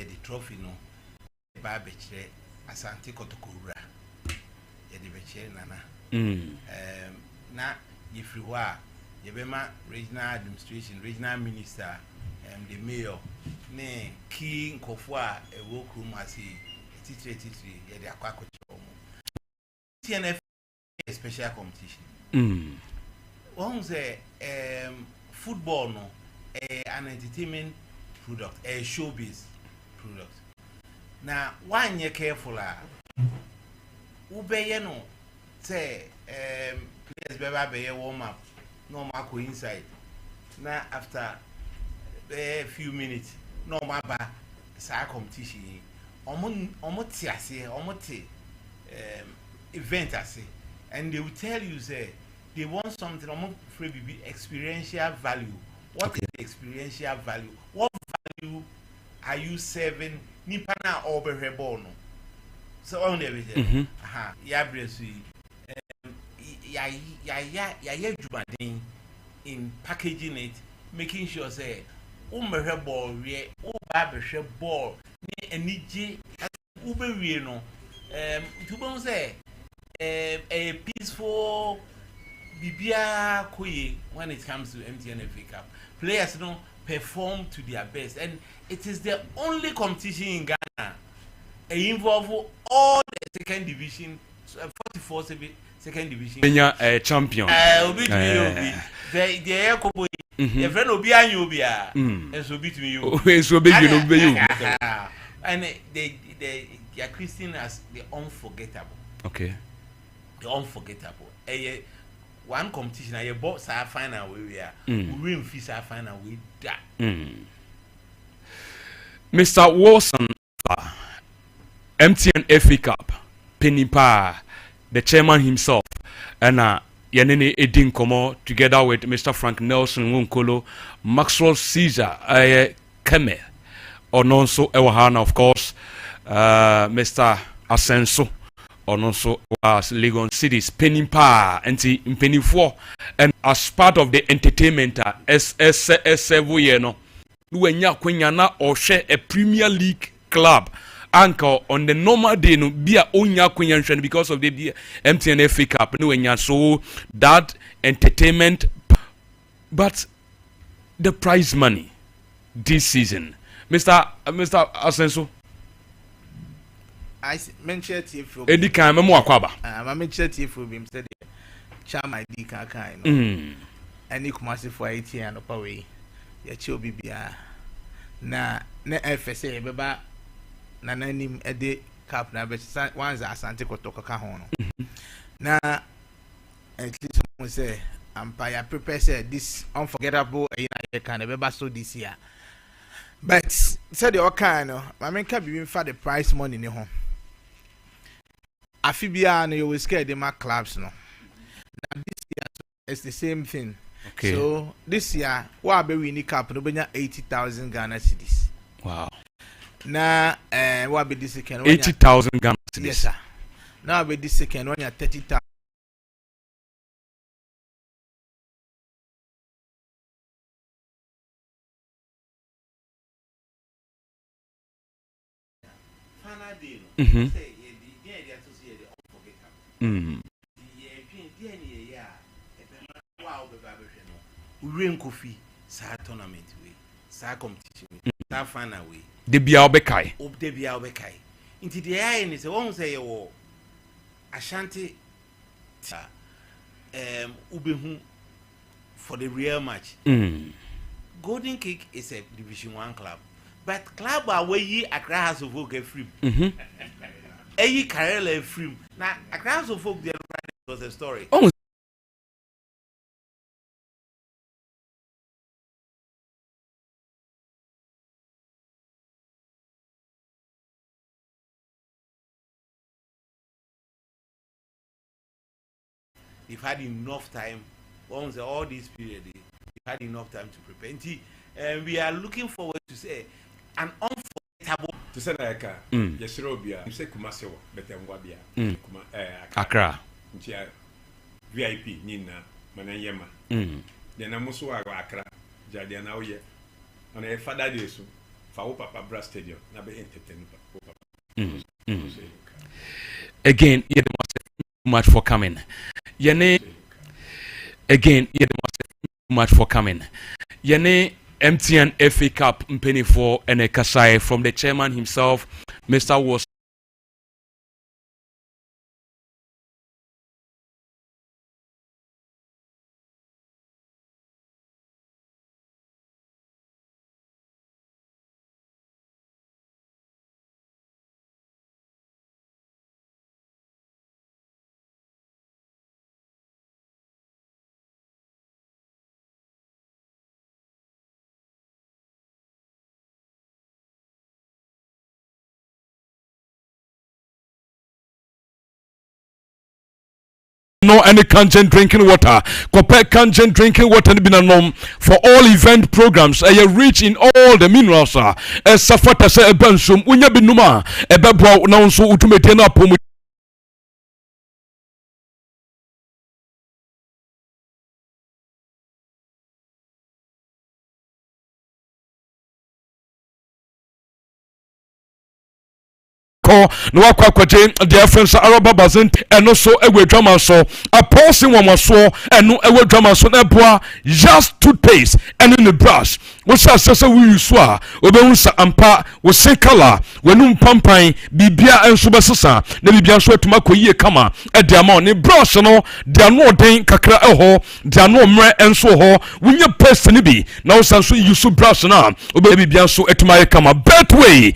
the trophy no ba bechere Asante Kotokura ye the bechere nana na yefri ho a yebema regional administration regional minister the mayor ne key nkofo a ewo krum ase titire ye the akwakoche omo TNF special competition one say football no an entertainment product, a showbiz product. Now, one year careful, Ube no say players be warm up, no mark inside. Now after a few minutes, no maba sa competition. Omote ase, omote event ase, and they will tell you say they want something omo free experiential value. What is the experiential value? What value are you serving? Nipa na oberhebo no. So on everything. Ya bresu ya jubaden in packaging it, making sure say ball we o ba behwe ball ni anije ube wie no to bon say a peaceful Bibia Koye when it comes to MTN FA Cup. Players don't perform to their best, and it is the only competition in Ghana involve all the second division, 44 second division. Kenya champion. Obi to me obi. The air kobo. The friend obi anyo obi a. Eso obi to me obi. Eso obi you obi you. And they are Christian as the unforgettable. Okay. The unforgettable. One competition I bought sa final we are we win fees sa final we da. Mr. Wilson MTN FA Cup Penipa the chairman himself and Yanene Edin Komo together with Mr. Frank Nelson Wunkolo Maxwell Caesar Keme Ononso Ewahana of course Mr. Asenso and also as Legon Cities Penimpa and Penifo and as part of the entertainment SSS no Kwenyana or share a Premier League club anchor on the normal day no be a onya Kwenyan because of the MTN FA Cup no so that entertainment but the prize money this season Mr. Asenso I mentioned TFO. Edi kan memo akwaba. I mentioned TFO bim said charm ID kan no. Any commercial for 80 and up away. Ya chi obi bia. Na FSA beba na nanim ede cap na be once Asante Kotoko ka ho no. Na at least we say Empire prepare say this unforgettable in can beba so this year. But said the kind I mean can be for the price money ni ho. Afibia no you will scare the mark clubs no. Now this year it's the same thing. Okay. So this year what be winning cup no be 80,000 Ghana cedis. Wow. Now what be this second 80,000 Ghana cedis. Yes sir. Now be this second one ya 30,000. Rain coffee, sa tournament way, sa competition way, sa final way. De bia obekai. De bia obekai. Into the eye and say one say yo Ashanti ubehu for the real match. Golden Cake is a Division 1 club. But club away ye Accra House of Folk free. Ayi Karela free. Now Accra House of Folk there was a story. Oh. You've had enough time. Once all this period, you've had enough time to prepare. And we are looking forward to say an unforgettable. To say like Yesirobia, you say Kumasio, better Wabia, Accra. VIP Nina Manayema. Then I must walk Accra, Jadiana Oye. On a father day so. fa wo papa bra stadium na be entertain wo papa again you much for coming yene again you much for coming yene MTN FA Cup penny for Kasai from the chairman himself, Mr. Was no any kangen drinking water. Compare kangen drinking water for all event programs. Rich in all the minerals. Safata se ebansum unya binuma ebebwa na nso utumete na pomu no akwaje the friends araba bazent eno so ewe drama so apose won so eno ewe drama so na boa just toothpaste and in the brush we say we use so obehu sa ampa we say color we num pampan bibia enso besesa na bibia so atuma koyie kama e de ama ne brush no de no den kakra eho de no mre enso ho wunya paste ni bi na we so use brush na obe bibia so atuma kama betway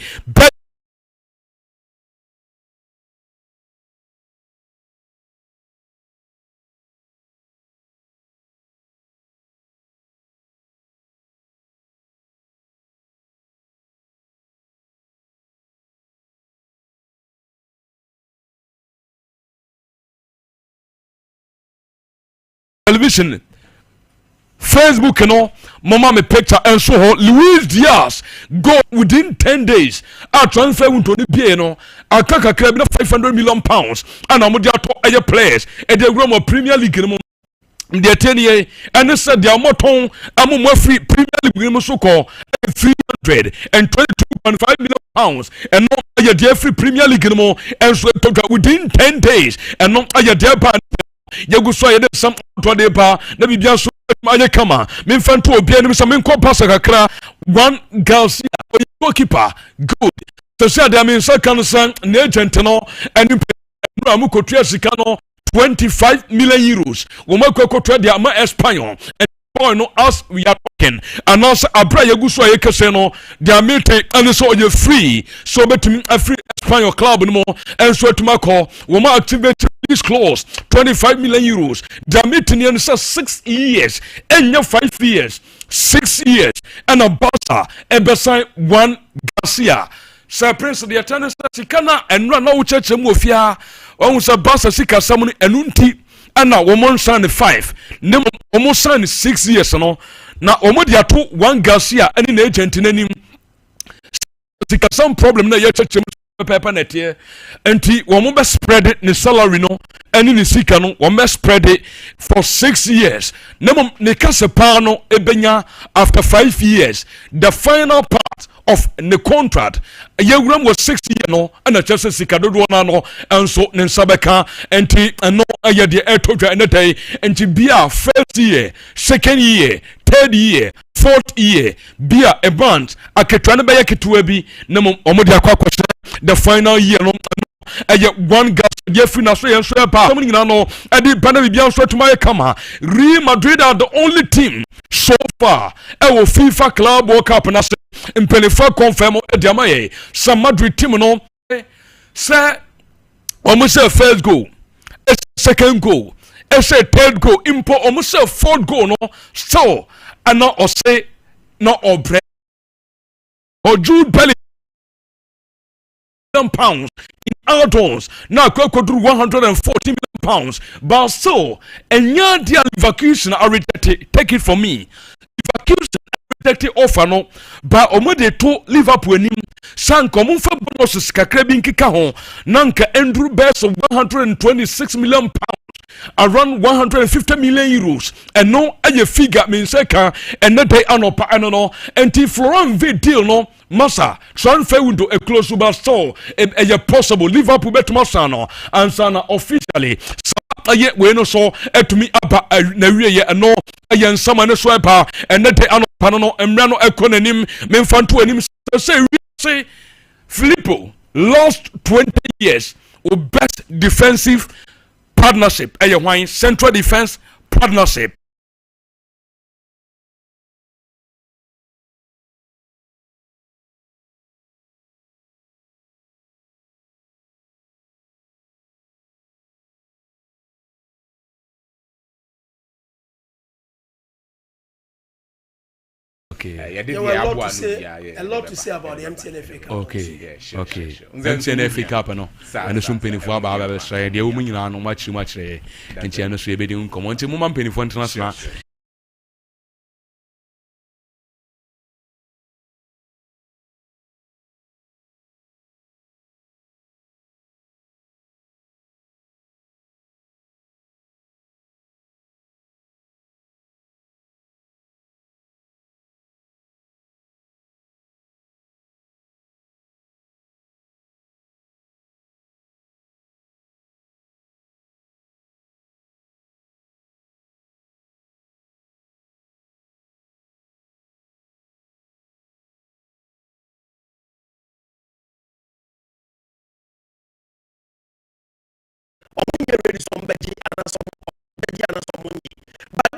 television Facebook mama me picture and so Luis Diaz go within 10 days a transfer to the pay akaka club na 500 million pounds and amodi ato players e dey grow Premier League the 10 year and said their moton amu free Premier League so call 322.5 million pounds and not a dear free Premier League and so within 10 days and not a dear Yaguso yede some to de pa na bibia so anye kama me mfanto obi anim se me nko pasa kakra one Garcia goalkeeper good so say there mean so kan san na agent no anim amu kotua sika no 25 million euros wo makokotua de ama Espanyol and no as we are talking and also abra yaguso yekese no their meeting and so you free so betimi a free Espanyol club no and so to call wo ma activate this clause 25 million euros their meeting in 6 years and 5 years 6 years and a Barca ebesai one Garcia Sir Prince the attendance sikana and run no church mu ofia on Sir Barca sika samuni enunti ana woman sign 5 nem woman sign 6 years no na omodi ato one Garcia any na agent nanim sika some problem na ye church paper net here enti woman be spread it the salary no any ni sika no woman spread it for 6 years nem ne kase pa no ebenya after 5 years the final part of the contract yewuram was 6 years no and Chelsea sika dodo na no enso ne nsabeka enti no aye de etodwa enetay enti bia first year second year third year fourth year bia a band aketwa ne be yaketua bi na omodi akwa the final year no one gas Jeffrey na so yenso pa some nyina no edi bana bibia so atuma kama Real Madrid are the only team so far ewo FIFA Club World Cup na se impelifa confirm edi amaye some Madrid team no say almost say first goal second goal say third goal impo almost say fourth goal no so and now or say no obre or Jude Bellingham pounds in add-ons now could do 140 million pounds but so and your dear Leverkusen are rejected take it from me Leverkusen rejected offer no but omode to Liverpool nim sanko mumfa bonuses kakra bi nkika ho nanka Andrew Best of 126 million pounds around 150 million euros and no aye figure mean seka and na day anopa no enti Florent V deal no Massa transfer window a close to store a possible Liverpool bet Masano and Sana officially yet we no so to me about na wie and no yen sama ne so eba and that ano pano emra no ekonanim memfanto anim say Filippo lost 20 years with best defensive partnership central defense partnership. There were a lot to say about the MTN Cup. Okay. MTN Cup no. And some penifo aba say the woman nyina no match nti no so e be di nkomo nti mo man penifo international. Ready some beji and some money. But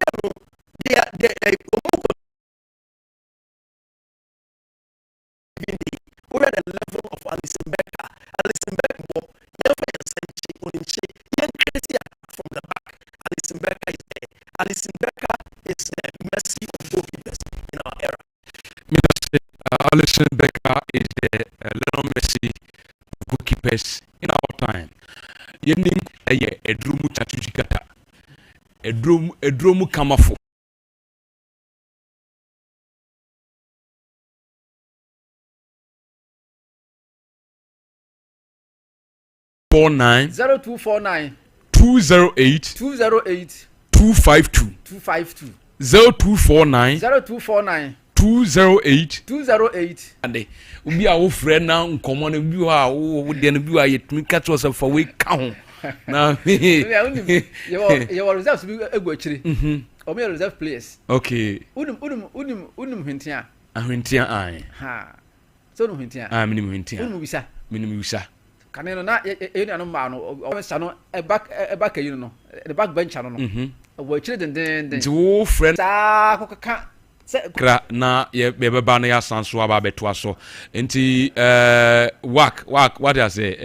they are over the level of Alison Becker. Alison Becker, from the back. Alison Becker is there. Alison Becker is the mercy of goalkeepers in our era. Alison Becker is the little Messi goalkeepers in our time. Yenim eye edrumu tatujikata edrumu kamafo four nine 0249 208 252 0249 208 ande ubi a wo frɛ na nkomo na bi a wo de no bi a yetumi catch us for we ka ho na you reserves bi egu akiri obi reserve players okay unum hwentia ahwentia an ha so unum hwentia minim hwentia minim wisa kaneno na e no ma no o sa no e back yi no the back bench no wo akiri den nti wo frɛ sa kokaka kra na ye beba na ya sanso aba beto aso nti what I say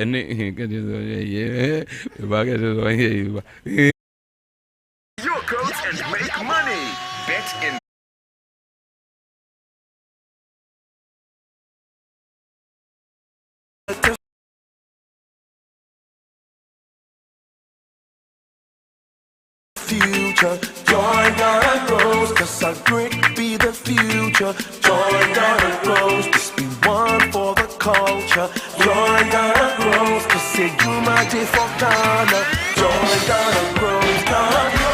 your codes and make money. Bet in future. Join Ghana grows, cause our grit be the future. Join Ghana grows, just be one for the culture. Join Ghana grows, cause say you my day for Ghana. Join Ghana grows, Ghana grows.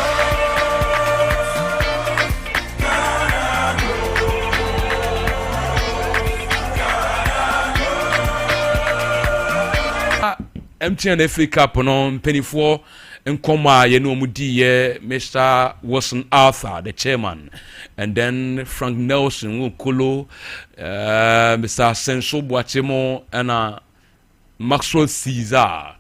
MTN FA Cup no penifo nkoma ye no mudi ye Mr. Wilson Arthur the chairman and then Frank Nelson Nkolo Mr. Senso Boachemo and Maxwell Caesar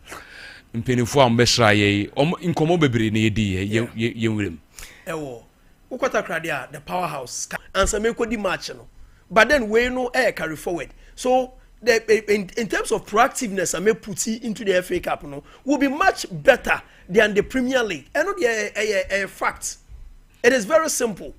penifo ambesra ye nkomo bebre na yedi ye wurem ewo ukota kradia the powerhouse answer me kodi match no but then we no carry forward so in terms of proactiveness I may put it into the FA Cup no will be much better than the Premier League. And a fact. It is very simple.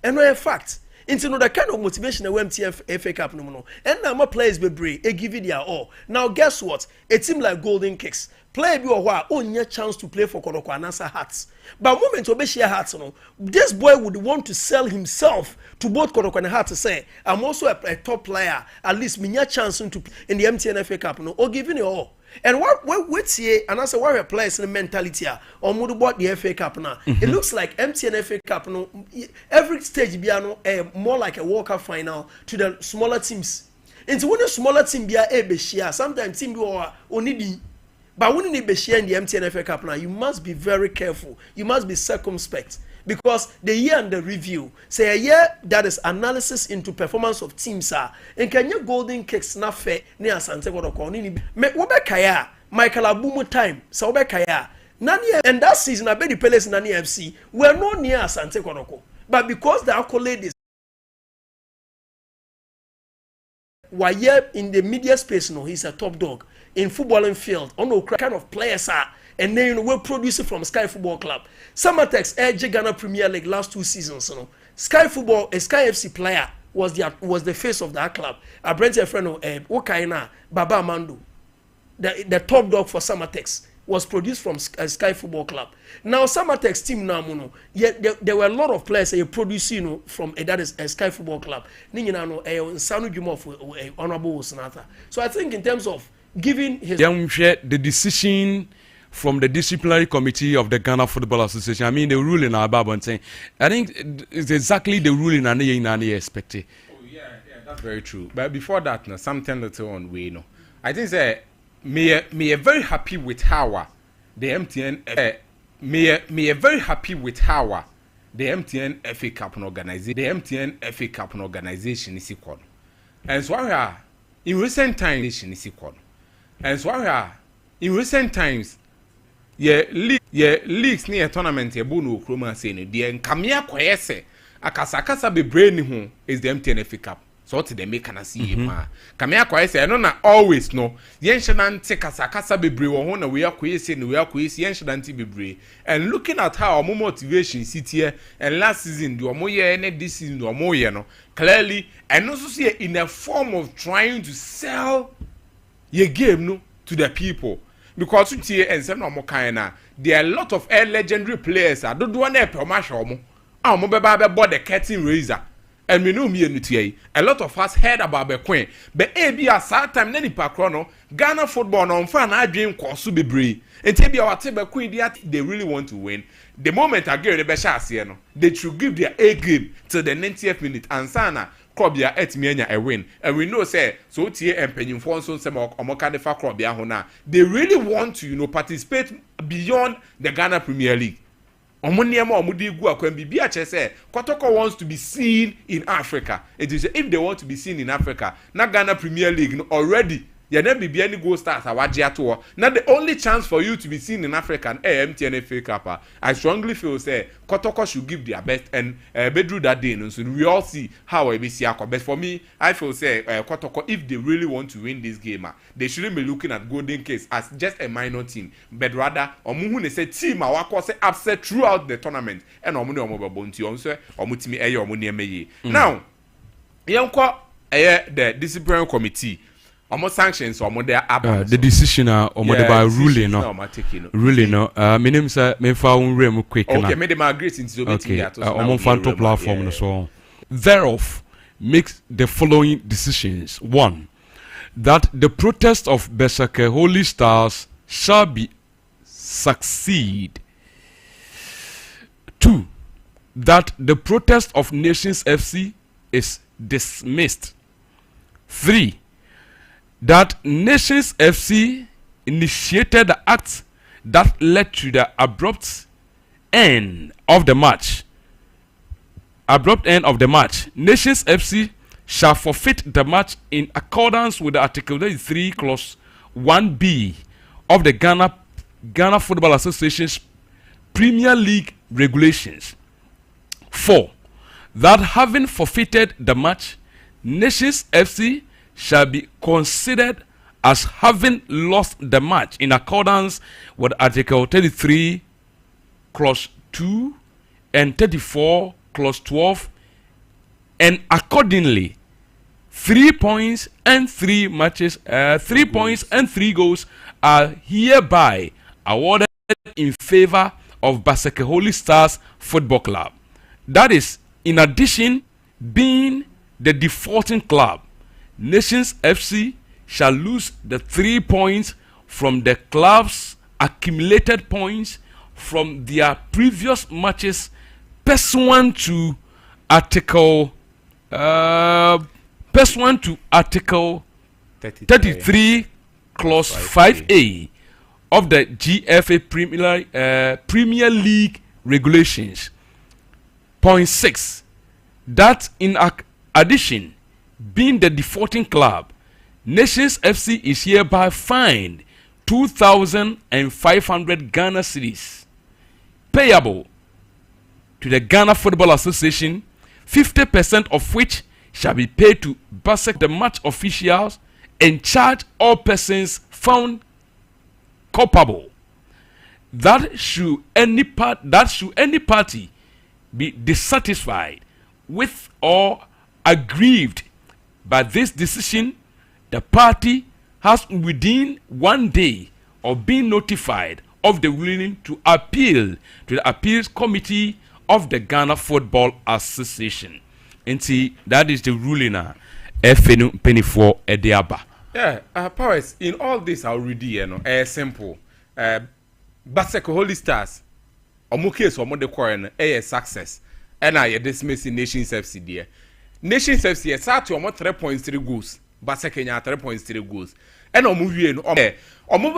And a fact. Into the kind of motivation that MTF FA Cup no. And now my players be brave, they give it their all. Now guess what? A team like Golden Kicks. Play be a while, only a chance to play for Kodoko and answer Hearts. But moment to share Hearts no, this boy would want to sell himself to both Kodoko and Hearts to say, I'm also a top player. At least me chance to in the MTN FA Cup no, or giving it all. And what's here and answer why we players in the mentality or more about the FA Cup now. It looks like MTN FA Cup no every stage be more like a World Cup final to the smaller teams. Into when a smaller team be a share, sometimes team do only the. But when you be share in the MTN FA Cup now, you must be very careful. You must be circumspect. Because the year and the review, say a year that is analysis into performance of teams are, and can you golden kicks na fair near Asante Kodoko ni me kaya Michael Abumu time so kaya nani and that season I bet the Palace nani FC were not near Asante Kodoko, but because the accolade is why in the media space no he's a top dog in footballing field on no kind of players are. And then we're producing from Sky Football Club. Samatex edge Ghana Premier League last 2 seasons. You know, Sky Football, a Sky FC player was the face of that club. I brought a friend of Wakaina Baba Mando, the top dog for Samatex was produced from Sky Football Club. Now Samatex team now, there were a lot of players they produce from that is a Sky Football Club. Sanu Juma for honorable Sonata. So I think in terms of giving his the decision from the disciplinary committee of the Ghana Football Association. I mean, the ruling about and saying, I think it's exactly the ruling and they expected. Oh yeah, that's very true. But before that, something little on we know. I think that me very happy with how the MTN me very happy with how the MTN FA Cup organization is equal. And so in recent times is equal. And so in recent times. Leagues near tournament ebu no kroma say no de nkamia kwese akasakasa bebre ni ho is the MTN FA Cup so to the make na see ma kamia kwese no na always no yen hyenante kasakasa bebre wo ho na we akwese no we akwese yen hyenante bebre and looking at how our motivation sit here and last season the omoye and this season the omoye no clearly and also see in a form of trying to sell your game no to the people. Because here and some more kind there are a lot of legendary players. I don't want to promote them. I'm about the curtain raiser, and we know me and a lot of us heard about the Queen. But maybe at that time, any Pakrono, Ghana football on fan, I dream Kosu be brave. And tell me our table Queen, they really want to win. The moment I get the best they should give their A game till the 90th minute. And Sana. Krobia etimianya a win, and we know say so tie empanyin for so some omoka defa Krobia ho na they really want to participate beyond the Ghana Premier League. Omoniema omudi gu akwan bibia che say Kotoko wants to be seen in Africa. It is if they want to be seen in Africa, na Ghana Premier League already you never be any goal stars awaji ato. Now the only chance for you to be seen in Africa and MTN FA Cup, I strongly feel say Kotoko should give their best and bedru that day. So we all see how it be see. But for me, I feel say Kotoko, if they really want to win this game, they shouldn't be looking at Golden Case as just a minor team, but rather omuhune say team awako say upset throughout the tournament and omune omobonti onse omutimi eye omune emeye. Now, yenko the disciplinary committee almost sanctions or the decision or by ruling no my name is me found room quick okay me dem agree into okay on top platform so thereof makes the following decisions. 1, that the protest of Besake Holy Stars shall be succeed. 2, that the protest of Nations FC is dismissed. 3, that Nations FC initiated the act that led to the abrupt end of the match. Nations FC shall forfeit the match in accordance with the Article 33 Clause 1B of the Ghana Football Association's Premier League regulations. 4, that having forfeited the match, Nations FC shall be considered as having lost the match in accordance with Article 33 Clause 2 and 34 Clause 12, and accordingly 3 points and 3 matches 3 points and 3 goals are hereby awarded in favor of Baseke Holy Stars Football Club. That is, in addition, being the defaulting club, Nations FC shall lose the 3 points from the club's accumulated points from their previous matches pursuant to Article 34 pursuant to Article 33 Clause 5A of the GFA Premier League Regulations. Point 6. That in addition, being the defaulting club, Nations FC is hereby fined 2,500 Ghana cedis, payable to the Ghana Football Association, 50% of which shall be paid to BASEC, the match officials, and charge all persons found culpable. That should any party be dissatisfied with or aggrieved by this decision, the party has within 1 day of being notified of the ruling to appeal to the appeals committee of the Ghana Football Association. And see, that is the ruling now. FNU penny for Ediaba. Yeah, Powers, in all this already, simple. BASEC Holy Stars, case or the quarter, success. And I dismissing Nations FC there. Nations FC is at 3.3 goals. BASEC Kenya 3.3 goals. And Omo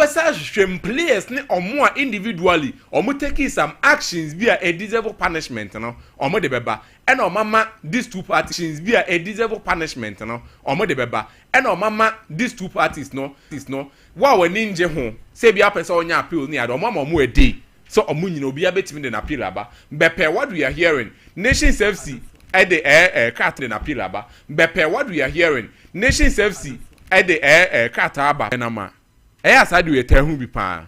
players ne omo individually omo taking some actions via a deserved punishment omo de beba and mama these two parties via a deserved punishment omo de beba and mama these two parties no wa we ninje ho say bia person onya appeal ni ado omo e dey so omo nyina obi abetimi de na appeal aba bepe what we are hearing Nations FC at the cart na appeal aba bepe what we are hearing Nations FC at the cart aba na ma aside we tell who be pa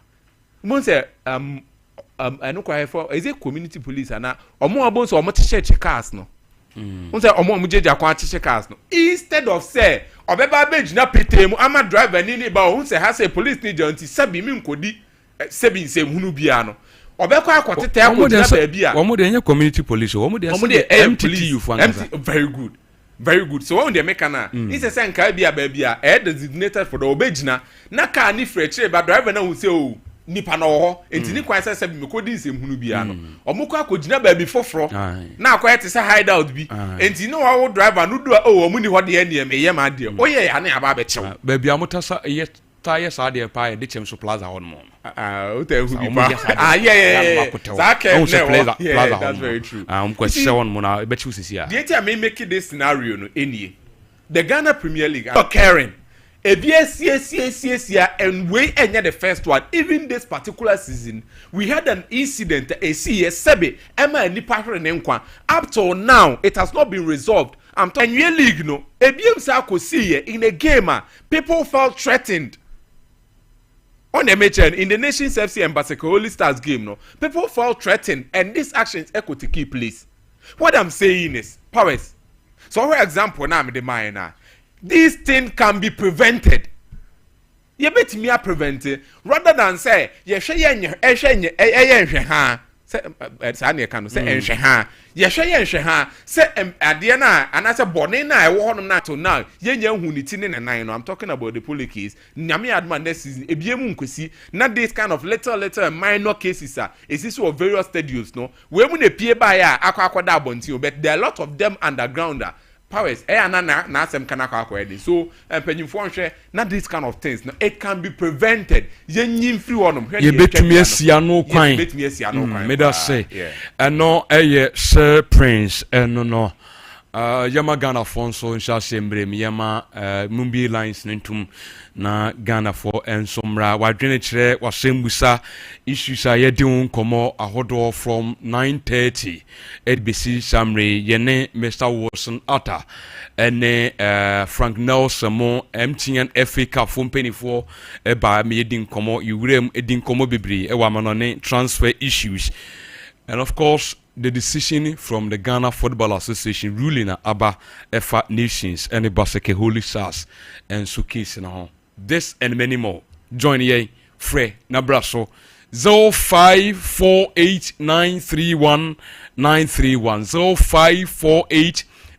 mo say I no quite for is it community police and omo abon so omo cheche cars no mo say omo jeje akwa cheche cars no instead of say obeba beji na petemu ama driver ni ba o say ha say police ni janti sabi mi nkodi sabi nsem hunu bia no obekọ akotete akodi na ba bia omo de nya community police omo de MTT for very good so when they make na it's a sen ka bia ba bia designated for the obejina na car ni frechire ba driver na hu say o nipa na ho enti ni kwan say me kodi nsem hunu bia no omukọ akogina ba bi foforo na akwa te say hideout bi enti no wo driver no do o omu ni ho de ene me ye ma de o ye ya na aba be chew ba bia motasa ye tire sa de pa de chem so plaza hon mo o te hu bi pa yeah plaza that's very true question one mo na be chi usisi a the entire me make this scenario no enie the Ghana Premier League occurring Ebia and we enya the first one. Even this particular season, we had an incident. A CS Sebe Emma and Nipa up till now, it has not been resolved. I'm talking league no. Ebia Msako see in a game, people felt threatened. On the match in the Nations FC and BASEC Holy Stars game, no, people felt threatened, and these actions echo to key place. What I'm saying is, Powers. So, for example, now I'm the minor. This thing can be prevented. You bet me a prevent it rather than say, yes, say say Adiana and as a bonena I want not to now. Yen who nitin in I'm talking about the police. Nyami adman this season a biemu not this kind of little minor cases is this for various stadiums no we when they pay by aqua but there are a lot of them underground. Powers na asem kana kwa so penyimfo nhwe na this kind of things no it can be prevented yenyim free wonom ye betumi asia no kwan me da say no Sir Prince no Yama Ghana Fonso nsha sembre mi yama Mumbi lines nentum na Ghana for ensomra wadwene kire wasembusa issues a yedi nkomo ahodo from 9:30 ABC Samre yene Mr. Wilson Atta ene Frank Nelson mo MTN FA Cup fompenifo ba me yedi nkomo iwurem edi nkomo bebri e wa manone transfer issues. And of course, the decision from the Ghana Football Association ruling Aba Efa Nations and the BASEC Holy Stars and so case now. This and many more. Join ye Frey Nabraso 0548931931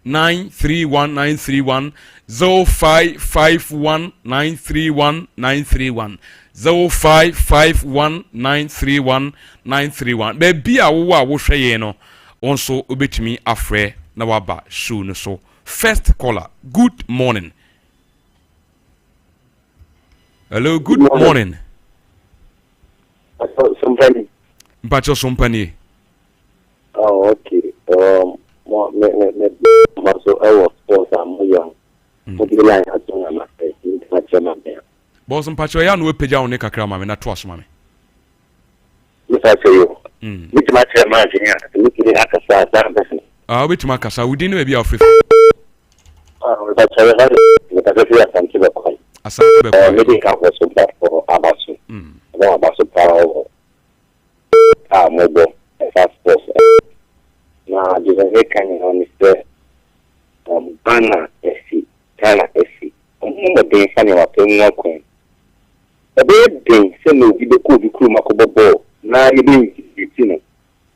0548931931 0551931931 0551931931 baby a wo hwe ye no onso obetumi afre na waba show no so First caller, good morning. Hello, good morning. Somebody. Mpacho Sompani. Oh, okay. So I was sports I'm young. So the line has done a master in the Boss Mpacho, ya no peja one kakra ma me na to asoma me. Yes, I say you. Which match am I looking at the Ah, which makasa we didn't be afri. But I had the feel something about Asante be maybe I was so bad for Abasu. No, Abasu power. Mobile, fast sports. Now, the kind of Mr. Ghana SC, Ghana SC. I'm being funny about playing Queen. A big thing, send me the crew, Macobo. Now you being,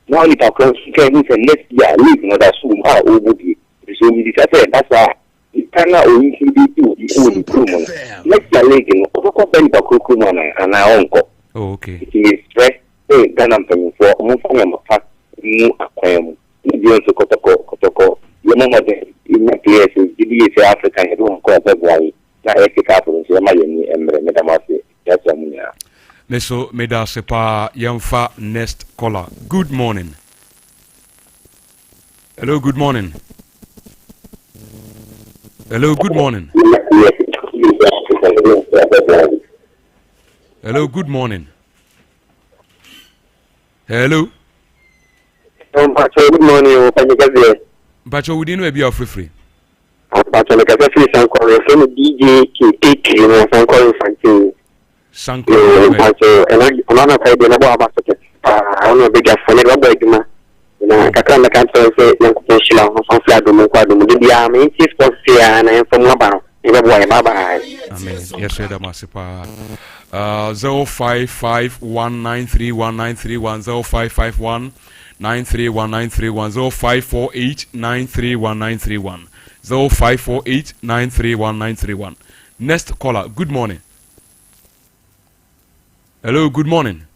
now if I can say next year, leave another soon, how old would be? So we decided that's why you cannot only be the only crewman. Next year, leaving, and I uncle. Oh, okay. It is stress. Ghana paying for more fact, new acquaintance. You to Kotoko, your mama in my place is DBA African, you don't call February. Now, if you capital, so my Ember, Metamasi, that's a munia. Meso meda sepa yamfa next caller. Good morning. Hello, good morning. Hello, good morning. Hello, good morning. Hello. Good morning, Bacho, we didn't be free. Bacho, like I say, some calling from DJ K8, you know, some calling from Sanko. Bacho, and another side, the number of us, I don't know, big for the rubber, you know, I can't say, young Kushila, some flag, the army, chief of fear, and I am from Labano. Bye-bye. Amen. Yes, sir, the Masipa. 0551931931 0551 931931 0548 931931 0548 931931. Next caller, good morning. Hello, good morning.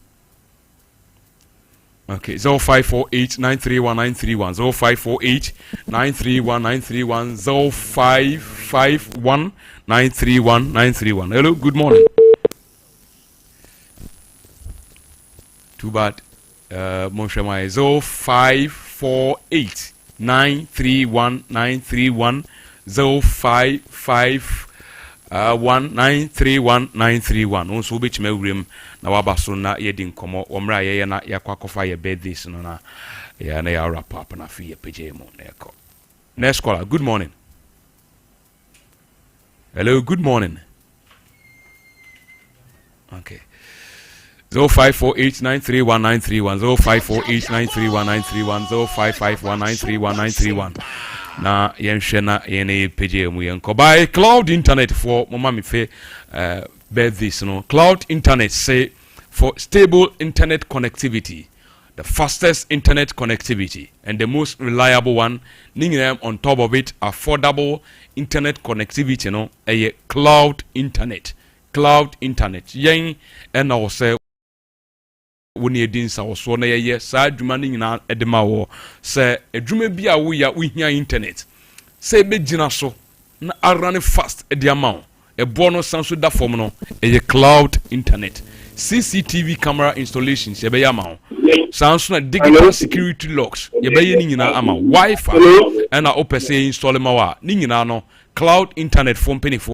Okay, 0548 931931 0548 931931 0551 931931. Hello, good morning. Too bad. Monshama 0548 931931 0551931931. Also which me room na wabaso na yedin komo omra ye na yakwakofa ye birthdays no na ya na ya wrap up na fi ye page mo na yako. Next caller, good morning. Hello, good morning. Okay. 0548931931 0548931931 0551931931 na yenhwe na yene page mu yenko by cloud internet for mama me fe birthdays no. Cloud internet say for stable internet connectivity, the fastest internet connectivity and the most reliable one, ningram on top of it affordable internet connectivity no a cloud internet yen and also when you din sa so na ye sa adwuma ni nyina edema wo se adwuma bi a wo ya wo hia internet se be gina so na arane fast e dia ma e bo no sanso da form no e cloud internet CCTV camera installations ye be ya ma sanso na digital security locks ye be ye ni nyina ama Wi-Fi and na opese install ma wa ni nyina no cloud internet phone penny